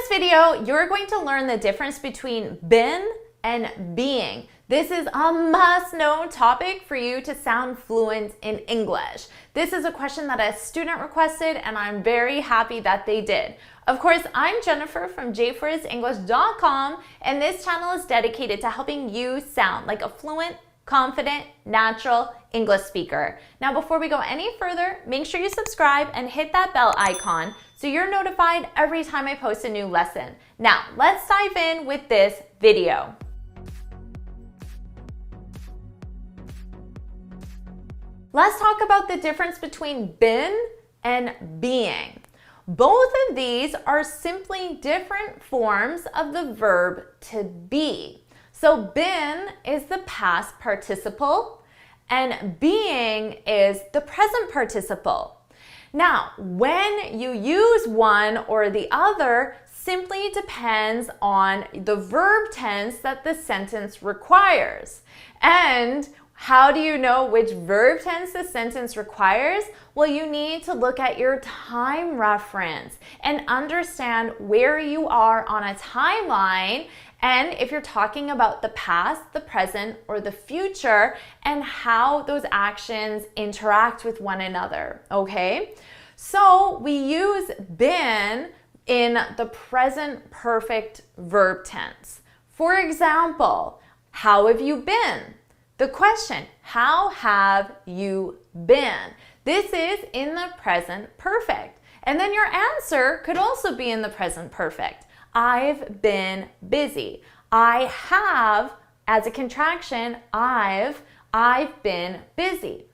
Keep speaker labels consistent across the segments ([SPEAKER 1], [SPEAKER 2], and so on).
[SPEAKER 1] this video, you're going to learn the difference between been and being. This is a must-know topic for you to sound fluent in English. This is a question that a student requested, and I'm very happy that they did. Of course, I'm Jennifer from jforsenglish.com, and this channel is dedicated to helping you sound like a fluent, confident, natural English speaker. Now, before we go any further, make sure you subscribe and hit that bell icon so you're notified every time I post a new lesson. Now, let's dive in with this video. Let's talk about the difference between been and being. Both of these are simply different forms of the verb to be. So been is the past participle and being is the present participle. Now, when you use one or the other simply depends on the verb tense that the sentence requires. And how do you know which verb tense the sentence requires? Well, you need to look at your time reference and understand where you are on a timeline, and if you're talking about the past, the present, or the future, and how those actions interact with one another, okay? So we use been in the present perfect verb tense. For example, how have you been? The question, how have you been? This is in the present perfect. And then your answer could also be in the present perfect. I've been busy. I have, as a contraction, I've been busy.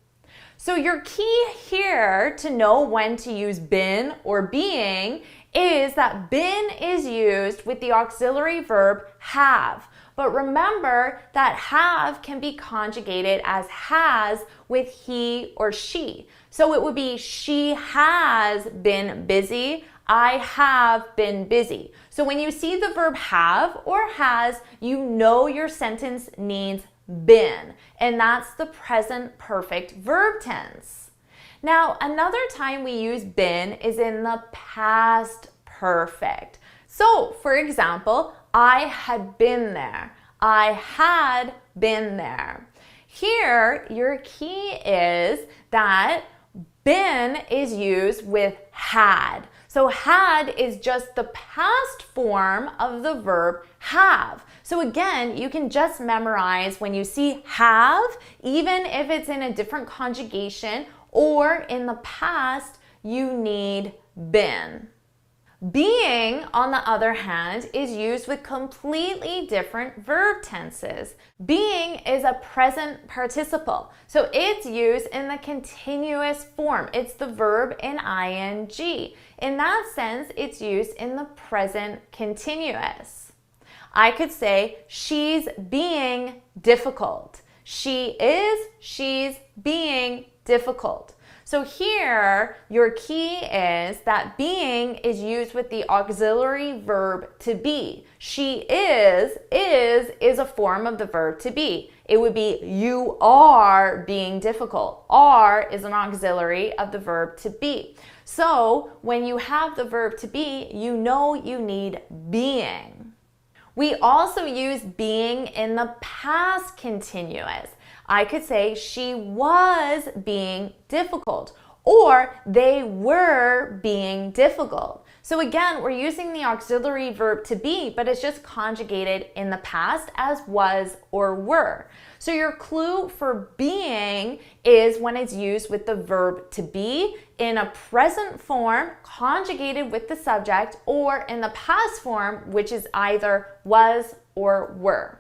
[SPEAKER 1] So your key here to know when to use been or being is that been is used with the auxiliary verb have. But remember that have can be conjugated as has with he or she. So it would be she has been busy. I have been busy. So when you see the verb have or has, you know your sentence needs been. And that's the present perfect verb tense. Now, another time we use been is in the past perfect. So, for example, I had been there. I had been there. Here, your key is that been is used with had. So had is just the past form of the verb have. So again, you can just memorize when you see have, even if it's in a different conjugation or in the past, you need been. Being, on the other hand, is used with completely different verb tenses. Being is a present participle, so it's used in the continuous form. It's the verb in ing. In that sense, it's used in the present continuous. I could say, she's being difficult. She's being difficult. So here, your key is that being is used with the auxiliary verb to be. She is a form of the verb to be. It would be you are being difficult. Are is an auxiliary of the verb to be. So when you have the verb to be, you know you need being. We also use being in the past continuous. I could say she was being difficult, or they were being difficult. So again, we're using the auxiliary verb to be, but it's just conjugated in the past as was or were. So your clue for being is when it's used with the verb to be in a present form conjugated with the subject, or in the past form, which is either was or were.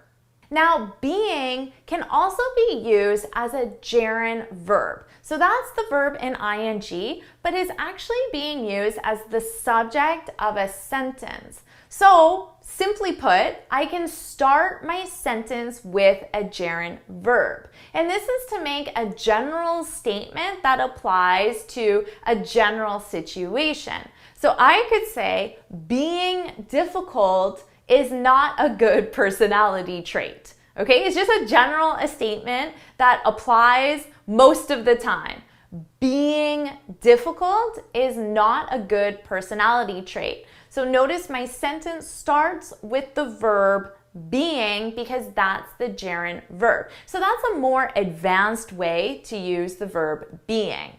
[SPEAKER 1] Now, being can also be used as a gerund verb. So that's the verb in ing, but is actually being used as the subject of a sentence. So, simply put, I can start my sentence with a gerund verb. And this is to make a general statement that applies to a general situation. So I could say, being difficult is not a good personality trait. Okay, it's just a general statement that applies most of the time. Being difficult is not a good personality trait. So notice my sentence starts with the verb being because that's the gerund verb. So that's a more advanced way to use the verb being.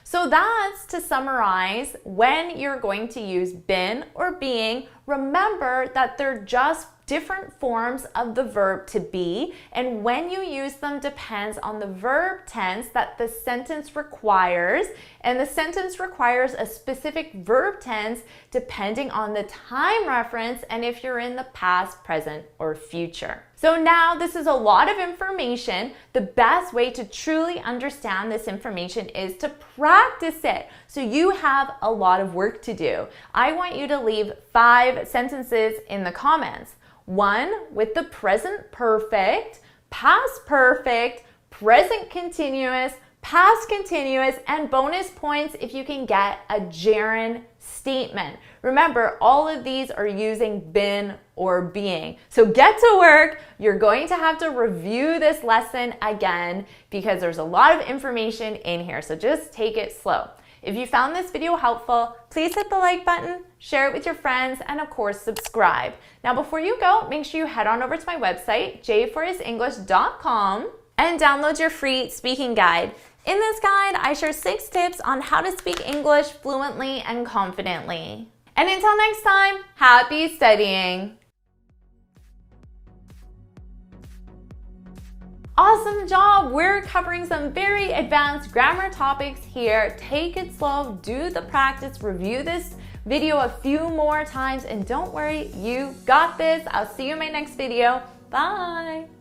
[SPEAKER 1] So that's to summarize, when you're going to use been or being, remember that they're just different forms of the verb to be, and when you use them depends on the verb tense that the sentence requires, and the sentence requires a specific verb tense depending on the time reference and if you're in the past, present, or future. So now this is a lot of information. The best way to truly understand this information is to practice it. So you have a lot of work to do. I want you to leave 5 sentences in the comments. 1 with the present perfect, past perfect, present continuous, past continuous, and bonus points if you can get a gerund statement. Remember, all of these are using been or being. So get to work. You're going to have to review this lesson again because there's a lot of information in here. So just take it slow. If you found this video helpful, please hit the like button, share it with your friends, and of course, subscribe. Now, before you go, make sure you head on over to my website, jforsenglish.com, and download your free speaking guide. In this guide, I share 6 tips on how to speak English fluently and confidently. And until next time, happy studying! Awesome job! We're covering some very advanced grammar topics here. Take it slow, do the practice, review this video a few more times, and don't worry, you got this. I'll see you in my next video. Bye!